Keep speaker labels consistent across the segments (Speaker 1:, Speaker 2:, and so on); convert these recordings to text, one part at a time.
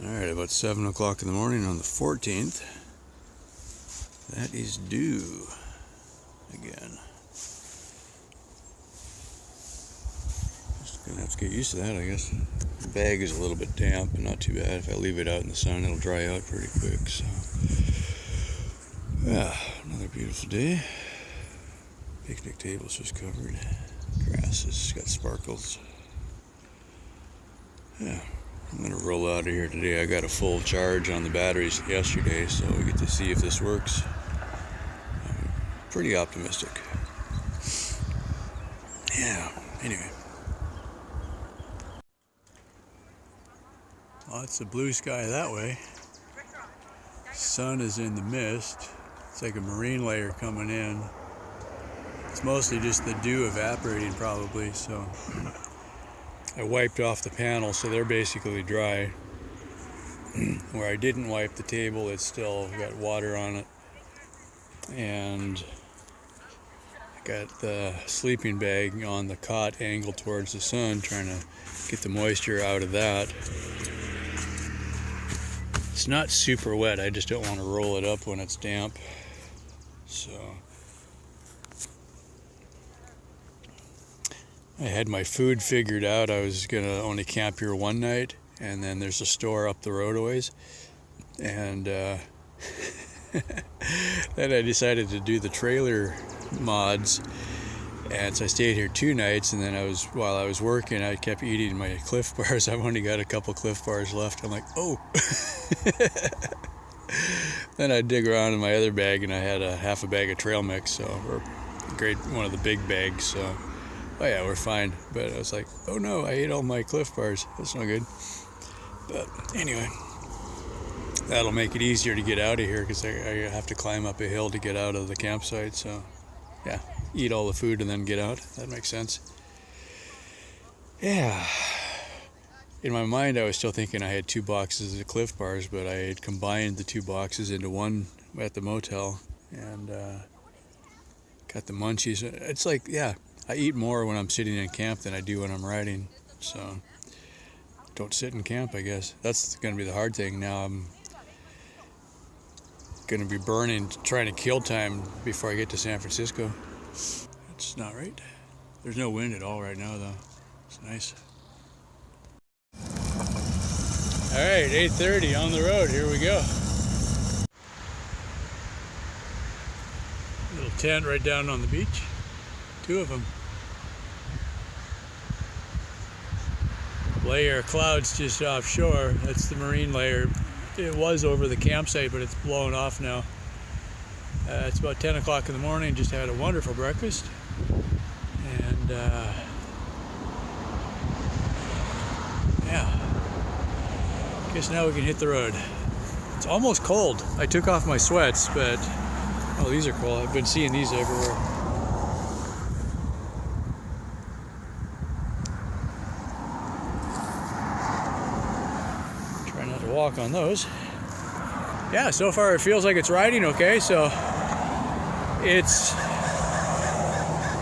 Speaker 1: Alright, about 7 o'clock in the morning on the 14th. That is due again. Just gonna have to get used to that, I guess. The bag is a little bit damp, but not too bad. If I leave it out in the sun, it'll dry out pretty quick. So, yeah, another beautiful day. Picnic table's just covered. Grass has got sparkles. Yeah, I'm gonna roll out of here today. I got a full charge on the batteries yesterday, so we get to see if this works. I'm pretty optimistic. Yeah, anyway. Lots of blue sky that way. Sun is in the mist. It's like a marine layer coming in. It's mostly just the dew evaporating probably, so I wiped off the panels so they're basically dry. Where I didn't wipe the table, it's still got water on it. And I got the sleeping bag on the cot angled towards the sun, trying to get the moisture out of that. It's not super wet, I just don't want to roll it up when it's damp. So I had my food figured out. I was gonna only camp here one night, and then there's a store up the road a ways, and then I decided to do the trailer mods, and so I stayed here 2 nights. And then while I was working, I kept eating my Cliff Bars. I've only got a couple Cliff Bars left. I'm like, oh. Then I dig around in my other bag, and I had half a bag of trail mix, or one of the big bags. So, oh yeah, we're fine. But I was like, oh no, I ate all my Cliff Bars. That's not good. But anyway, that'll make it easier to get out of here, because I have to climb up a hill to get out of the campsite. So yeah, eat all the food and then get out. That makes sense. Yeah. In my mind, I was still thinking I had 2 boxes of Cliff Bars, but I had combined the 2 boxes into one at the motel, and got the munchies. It's like, yeah, I eat more when I'm sitting in camp than I do when I'm riding. So don't sit in camp, I guess. That's going to be the hard thing. Now I'm going to be burning, trying to kill time before I get to San Francisco. That's not right. There's no wind at all right now, though. It's nice. All right, 8:30 on the road. Here we go. Little tent right down on the beach. 2 of them. Layer of clouds just offshore. That's the marine layer. It was over the campsite, but it's blown off now. It's about 10 o'clock in the morning. Just had a wonderful breakfast. And yeah. Guess now we can hit the road. It's almost cold. I took off my sweats, but oh, these are cool. I've been seeing these everywhere. Try not to walk on those. Yeah, so far it feels like it's riding okay. So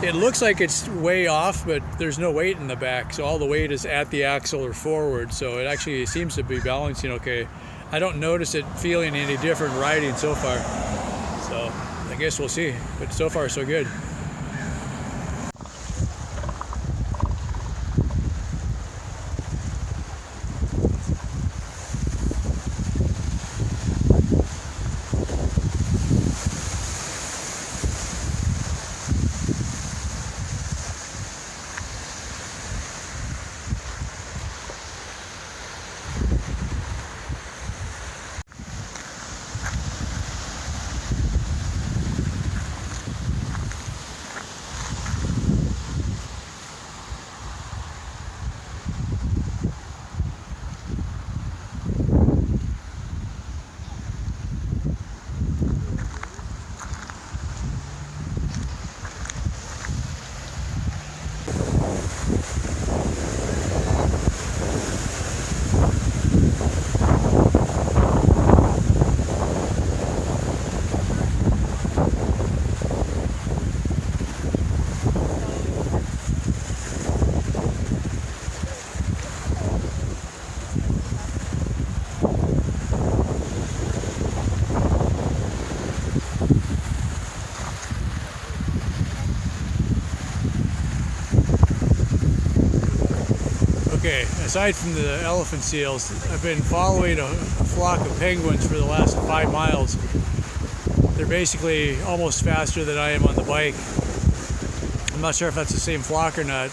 Speaker 1: it looks like it's way off, but there's no weight in the back, so all the weight is at the axle or forward, so it actually seems to be balancing okay. I don't notice it feeling any different riding so far, so I guess we'll see, but so far so good. Okay, aside from the elephant seals, I've been following a flock of penguins for the last 5 miles. They're basically almost faster than I am on the bike. I'm not sure if that's the same flock or not,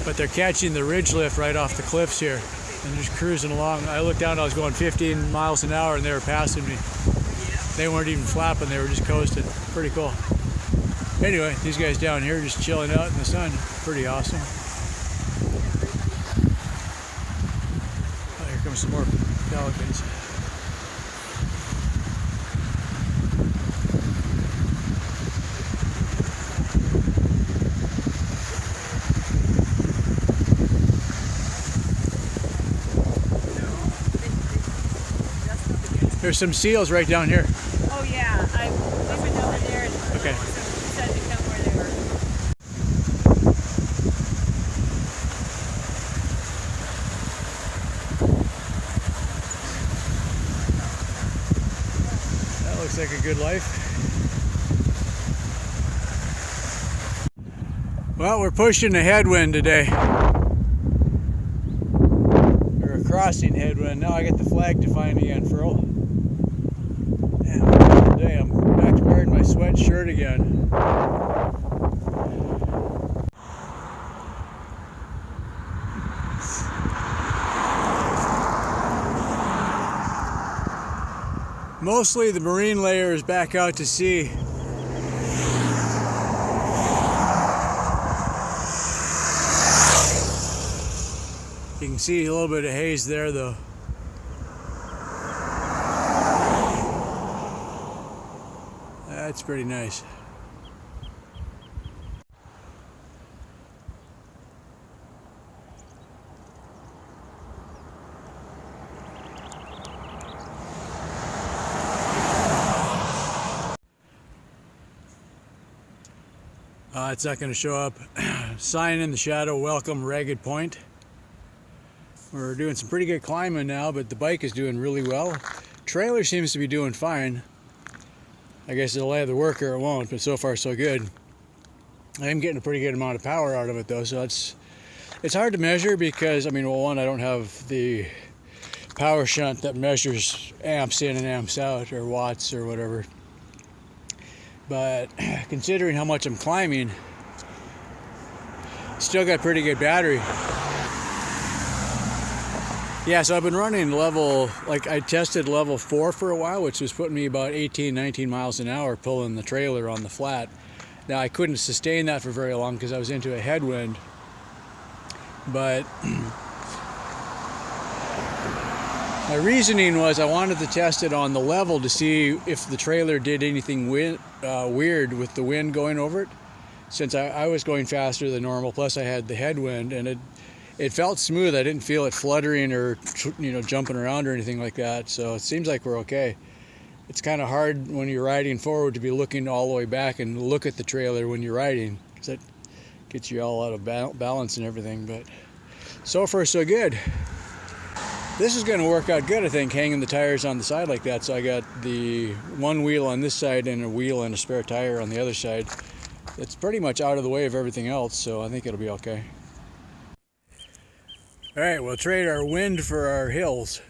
Speaker 1: but they're catching the ridge lift right off the cliffs here and just cruising along. I looked down, I was going 15 miles an hour and they were passing me. They weren't even flapping, they were just coasting. Pretty cool. Anyway, these guys down here just chilling out in the sun. Pretty awesome. Oh, here comes some more pelicans. There's some seals right down here.
Speaker 2: Oh yeah, we went over there and
Speaker 1: okay.
Speaker 2: decided to come where they were.
Speaker 1: That looks like a good life. Well, we're pushing a headwind today. Or a crossing headwind. Now I got the flag to find again, furl. Today I'm back to wearing my sweatshirt again. Mostly the marine layer is back out to sea. You can see a little bit of haze there though. That's pretty nice. It's not going to show up. Sign in the shadow, welcome Ragged Point. We're doing some pretty good climbing now, but the bike is doing really well. Trailer seems to be doing fine. I guess it'll either work or it won't, but so far so good. I am getting a pretty good amount of power out of it though, so it's hard to measure because, I mean, well, one, I don't have the power shunt that measures amps in and amps out, or watts or whatever. But considering how much I'm climbing, still got pretty good battery. Yeah, so I've been running level, like I tested level 4 for a while, which was putting me about 18, 19 miles an hour pulling the trailer on the flat. Now I couldn't sustain that for very long because I was into a headwind. But my reasoning was I wanted to test it on the level to see if the trailer did anything weird with the wind going over it. Since I was going faster than normal, plus I had the headwind, and it felt smooth. I didn't feel it fluttering or, you know, jumping around or anything like that. So it seems like we're okay. It's kind of hard when you're riding forward to be looking all the way back and look at the trailer when you're riding, because that gets you all out of balance and everything. But so far so good. This is going to work out good, I think, hanging the tires on the side like that. So I got the one wheel on this side and a wheel and a spare tire on the other side. It's pretty much out of the way of everything else, so I think it'll be okay. All right, we'll trade our wind for our hills.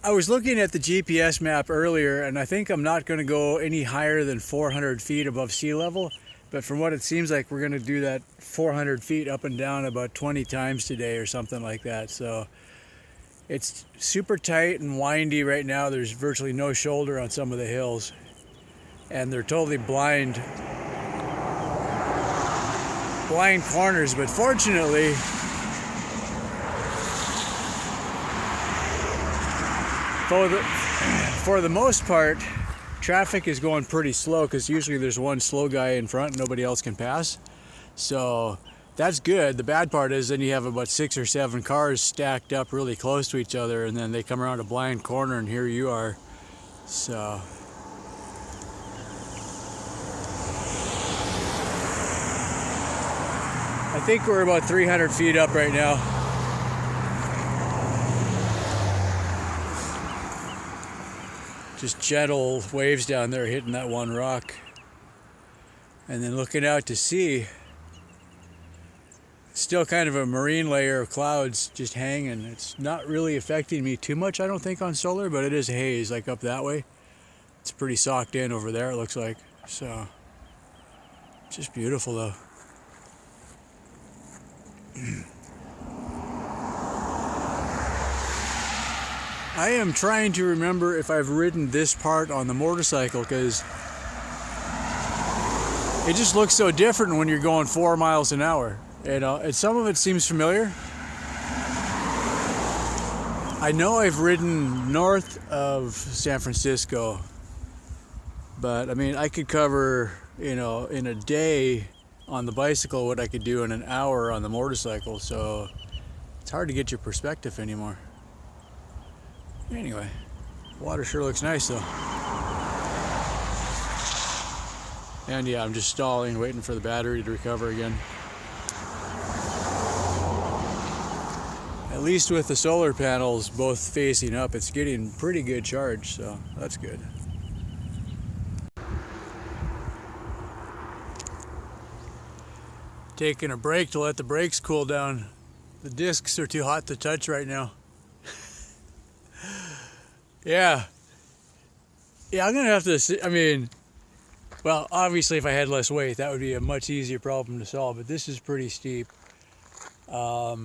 Speaker 1: I was looking at the GPS map earlier, and I think I'm not going to go any higher than 400 feet above sea level. But from what it seems like, we're going to do that 400 feet up and down about 20 times today or something like that. So it's super tight and windy right now. There's virtually no shoulder on some of the hills. And they're totally blind corners, but fortunately for the most part, traffic is going pretty slow, because usually there's one slow guy in front and nobody else can pass. So that's good. The bad part is then you have about 6 or 7 cars stacked up really close to each other, and then they come around a blind corner and here you are. So I think we're about 300 feet up right now. Just gentle waves down there hitting that one rock. And then looking out to sea, Still kind of a marine layer of clouds just hanging. It's not really affecting me too much, I don't think, on solar, but it is haze, like up that way. It's pretty socked in over there, it looks like. So, just beautiful though. I am trying to remember if I've ridden this part on the motorcycle, because it just looks so different when you're going 4 miles an hour. And some of it seems familiar. I know I've ridden north of San Francisco, but I mean, I could cover, in a day on the bicycle what I could do in an hour on the motorcycle, so it's hard to get your perspective anymore. Anyway, water sure looks nice though. And yeah, I'm just stalling, waiting for the battery to recover again. At least with the solar panels both facing up, it's getting pretty good charge, so that's good. Taking a break to let the brakes cool down. The discs are too hot to touch right now. Yeah, I'm gonna have to, well, obviously if I had less weight, that would be a much easier problem to solve, but this is pretty steep. Now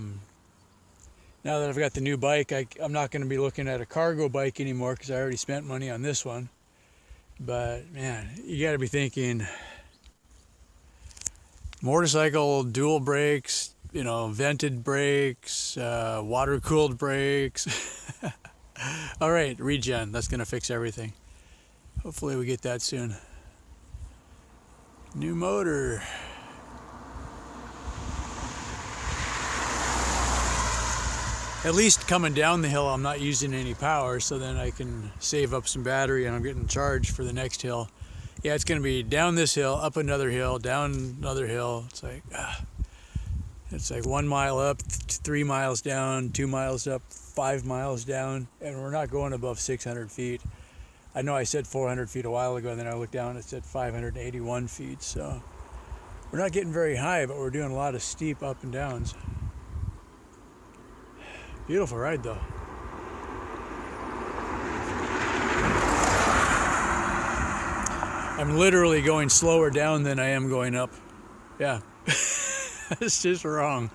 Speaker 1: that I've got the new bike, I'm not gonna be looking at a cargo bike anymore because I already spent money on this one. But man, you gotta be thinking motorcycle, dual brakes, vented brakes, water-cooled brakes. All right, regen, that's gonna fix everything. Hopefully we get that soon. New motor. At least coming down the hill, I'm not using any power, so then I can save up some battery and I'm getting charged for the next hill. Yeah, it's gonna be down this hill, up another hill, down another hill. It's like 1 mile up, 3 miles down, 2 miles up, 5 miles down, and we're not going above 600 feet. I know I said 400 feet a while ago, and then I looked down and it said 581 feet, so we're not getting very high, but we're doing a lot of steep up and downs. Beautiful ride though. I'm literally going slower down than I am going up. Yeah, it's just wrong.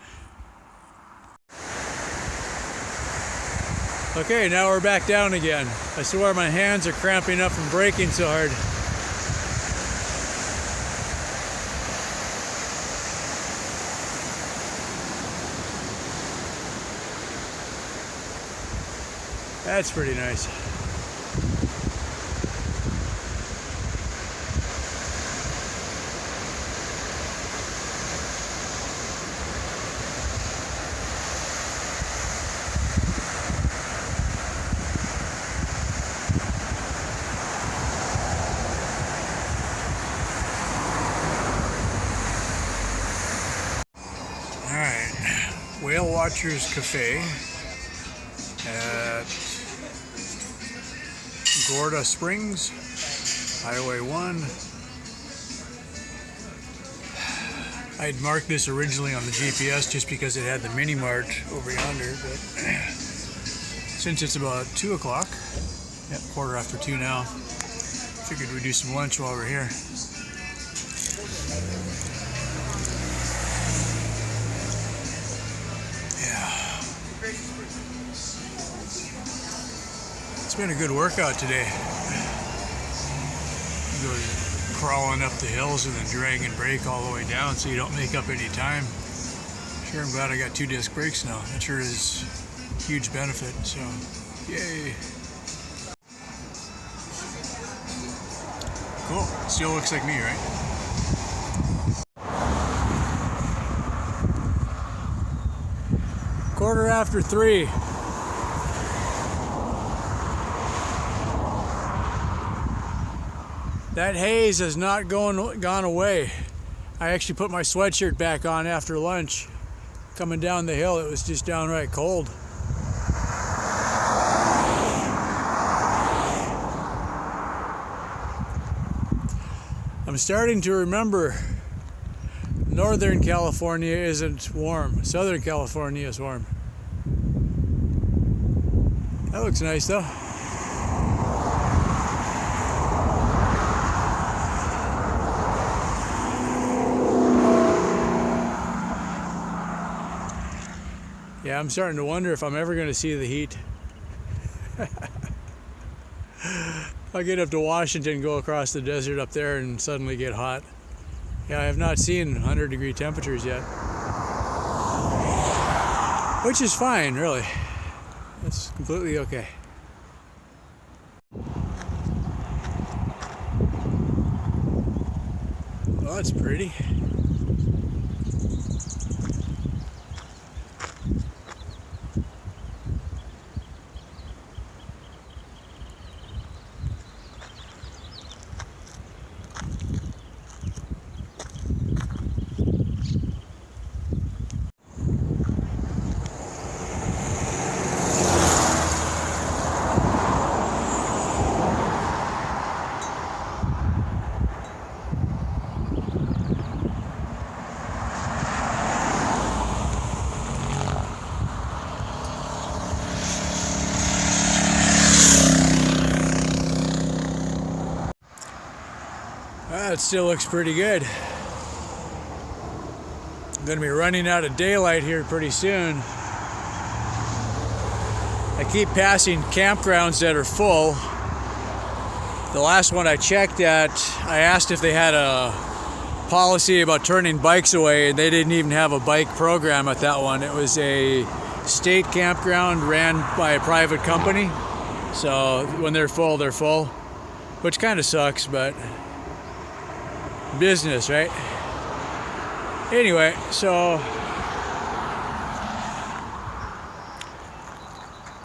Speaker 1: Okay, now we're back down again. I swear my hands are cramping up from braking so hard. That's pretty nice. Whale Watchers Cafe at Gorda Springs, Highway 1. I'd marked this originally on the GPS just because it had the mini mart over yonder, but since it's about 2 o'clock, yeah, 2:15 now, figured we'd do some lunch while we're here. It's been a good workout today. You go crawling up the hills and then drag and brake all the way down so you don't make up any time. Sure, I'm glad I got 2 disc brakes now. That sure is a huge benefit, so yay. Cool, still looks like me, right? Quarter after 3. That haze has not gone away. I actually put my sweatshirt back on after lunch. Coming down the hill, it was just downright cold. I'm starting to remember Northern California isn't warm. Southern California is warm. That looks nice though. Yeah, I'm starting to wonder if I'm ever going to see the heat. I'll get up to Washington, go across the desert up there, and suddenly get hot. Yeah, I have not seen 100-degree temperatures yet. Which is fine, really. That's completely okay. Oh, that's pretty. That still looks pretty good. I'm going to be running out of daylight here pretty soon. I keep passing campgrounds that are full. The last one I checked at, I asked if they had a policy about turning bikes away, and they didn't even have a bike program at that one. It was a state campground ran by a private company. So when they're full, which kind of sucks, but business, right? Anyway, so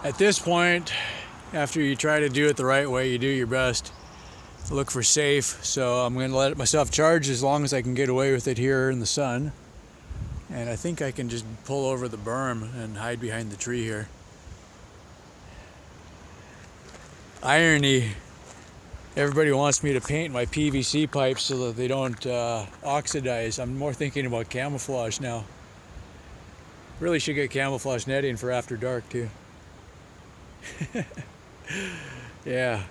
Speaker 1: at this point, after you try to do it the right way, you do your best. Look for safe. So I'm going to let myself charge as long as I can get away with it here in the sun. And I think I can just pull over the berm and hide behind the tree here. Irony. Everybody wants me to paint my PVC pipes so that they don't oxidize. I'm more thinking about camouflage now. Really should get camouflage netting for after dark too. Yeah.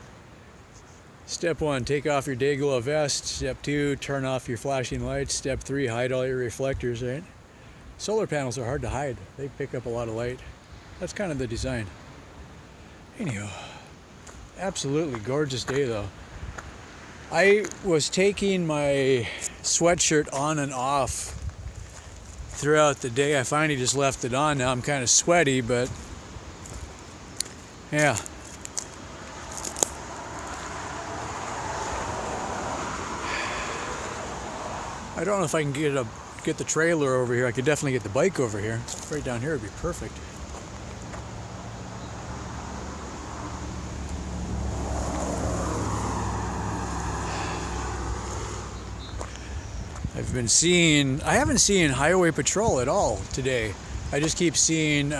Speaker 1: Step 1, take off your day glow vest. Step 2, turn off your flashing lights. Step 3, hide all your reflectors, right? Solar panels are hard to hide. They pick up a lot of light. That's kind of the design. Anyhow. Absolutely gorgeous day though. I was taking my sweatshirt on and off throughout the day. I finally just left it on. Now I'm kind of sweaty, but yeah. I don't know if I can get the trailer over here. I could definitely get the bike over here. Right down here would be perfect. I haven't seen highway patrol at all today. I just keep seeing,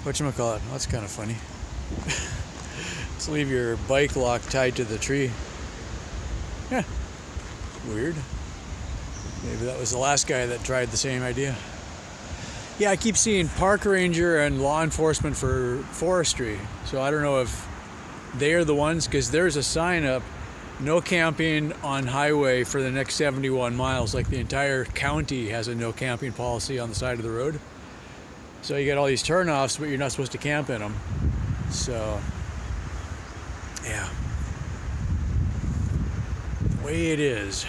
Speaker 1: whatchamacallit, that's kind of funny. Let's leave your bike lock tied to the tree. Yeah, weird. Maybe that was the last guy that tried the same idea. Yeah, I keep seeing park ranger and law enforcement for forestry. So I don't know if they're the ones, because there's a sign up, no camping on highway for the next 71 miles. Like the entire county has a no camping policy on the side of the road. So you get all these turnoffs, but you're not supposed to camp in them. So, yeah. The way it is.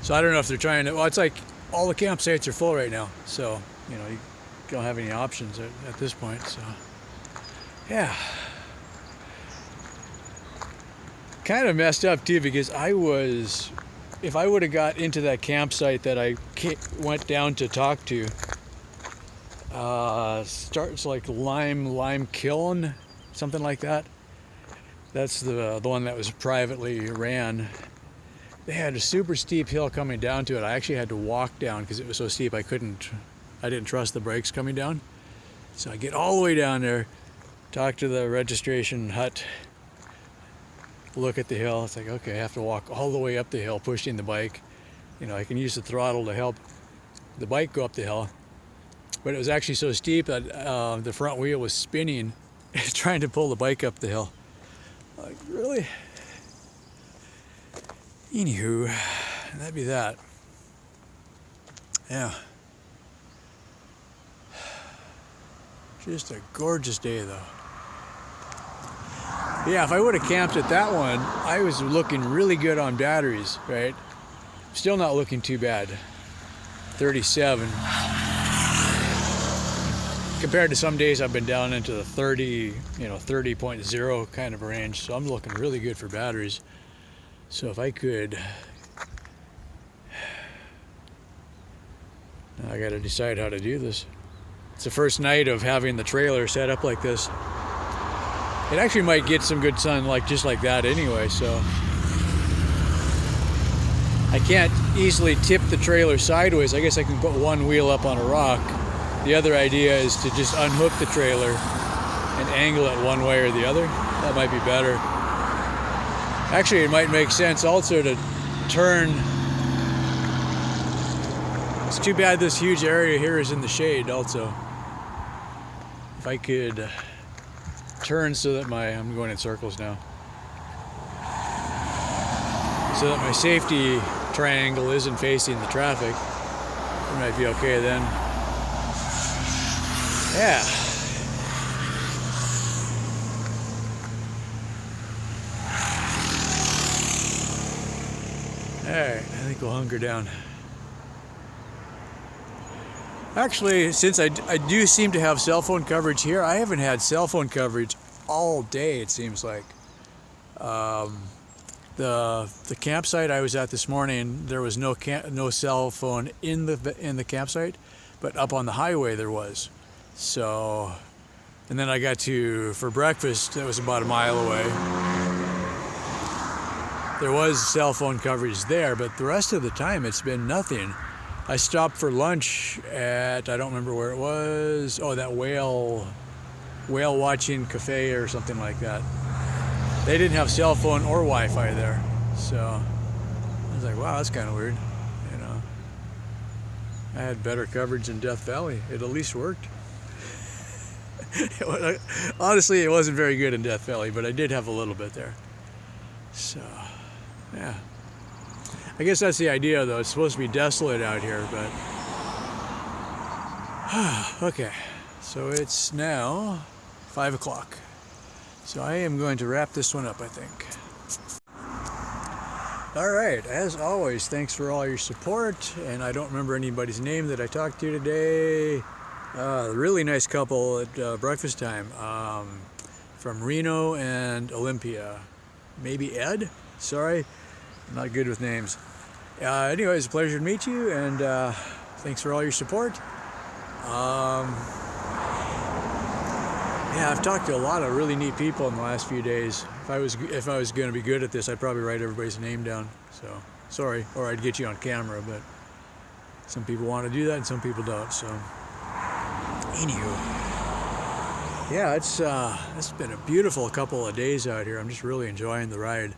Speaker 1: So I don't know if they're trying to, well, it's like all the campsites are full right now. So, you know, you don't have any options at this point. So, yeah. Kind of messed up too, because if I would have got into that campsite that I went down to talk to, starts like Lime Kiln, something like that. That's the one that was privately ran. They had a super steep hill coming down to it. I actually had to walk down because it was so steep I didn't trust the brakes coming down. So I get all the way down there, talk to the registration hut look at the hill. It's like, okay, I have to walk all the way up the hill pushing the bike. You know, I can use the throttle to help the bike go up the hill. But it was actually so steep that the front wheel was spinning trying to pull the bike up the hill. Like, really? Anywho, that'd be that. Yeah. Just a gorgeous day, though. Yeah, if I would have camped at that one, I was looking really good on batteries, right? Still not looking too bad. 37. Compared to some days I've been down into the 30, 30.0 kind of range. So I'm looking really good for batteries. So if I could, now I got to decide how to do this. It's the first night of having the trailer set up like this. It actually might get some good sun just like that anyway, so. I can't easily tip the trailer sideways. I guess I can put one wheel up on a rock. The other idea is to just unhook the trailer and angle it one way or the other. That might be better. Actually, it might make sense also to turn. It's too bad this huge area here is in the shade also. If I could turn so that I'm going in circles now. So that my safety triangle isn't facing the traffic. It might be okay then. Yeah. Alright, I think we'll hunker down. Actually, since I do seem to have cell phone coverage here, I haven't had cell phone coverage all day, it seems like. The campsite I was at this morning, there was no cell phone in the campsite, but up on the highway there was. So, and then I got for breakfast, that was about a mile away. There was cell phone coverage there, but the rest of the time it's been nothing. I stopped for lunch at, I don't remember where it was. Oh, that whale watching cafe or something like that. They didn't have cell phone or Wi-Fi there. So I was like, wow, that's kind of weird. You know, I had better coverage in Death Valley. It at least worked. Honestly, it wasn't very good in Death Valley, but I did have a little bit there. So, yeah. I guess that's the idea, though. It's supposed to be desolate out here, but... Okay, so it's now 5 o'clock. So I am going to wrap this one up, I think. All right, as always, thanks for all your support. And I don't remember anybody's name that I talked to today. A really nice couple at breakfast time from Reno and Olympia. Maybe Ed? Sorry, I'm not good with names. Anyway, it's a pleasure to meet you, and thanks for all your support. Yeah, I've talked to a lot of really neat people in the last few days. If I was going to be good at this, I'd probably write everybody's name down. So sorry, or I'd get you on camera. But some people want to do that, and some people don't. So anywho, yeah, it's been a beautiful couple of days out here. I'm just really enjoying the ride.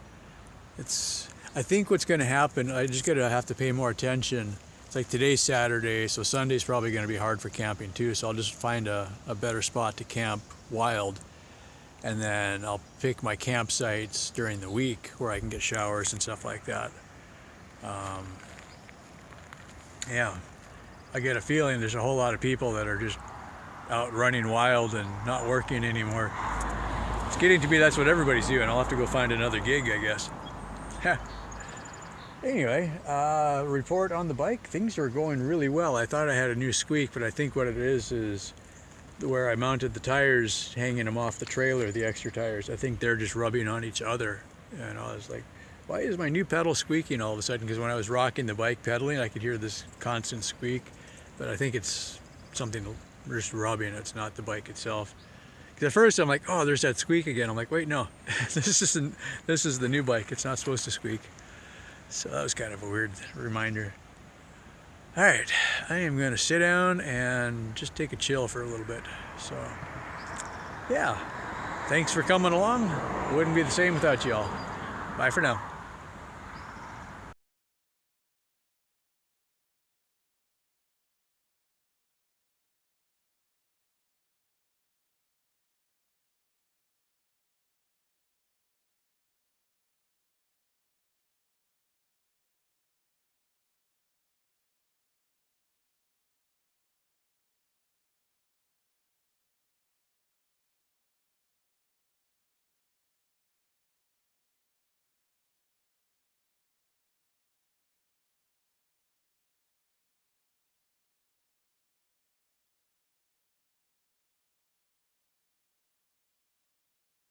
Speaker 1: I think what's going to happen, I just gotta have to pay more attention. It's like today's Saturday, so Sunday's probably going to be hard for camping too. So I'll just find a better spot to camp wild, and then I'll pick my campsites during the week where I can get showers and stuff like that. Yeah, I get a feeling there's a whole lot of people that are just out running wild and not working anymore. It's getting to be that's what everybody's doing. I'll have to go find another gig, I guess. Anyway, report on the bike. Things are going really well. I thought I had a new squeak, but I think what it is where I mounted the tires, hanging them off the trailer, the extra tires. I think they're just rubbing on each other. And I was like, why is my new pedal squeaking all of a sudden? Because when I was rocking the bike pedaling, I could hear this constant squeak. But I think it's something just rubbing. It's not the bike itself. Because at first I'm like, oh, there's that squeak again. I'm like, wait, no, this is the new bike. It's not supposed to squeak. So that was kind of a weird reminder. All right, I am going to sit down and just take a chill for a little bit. So, yeah, thanks for coming along. It wouldn't be the same without y'all.
Speaker 3: Bye for now.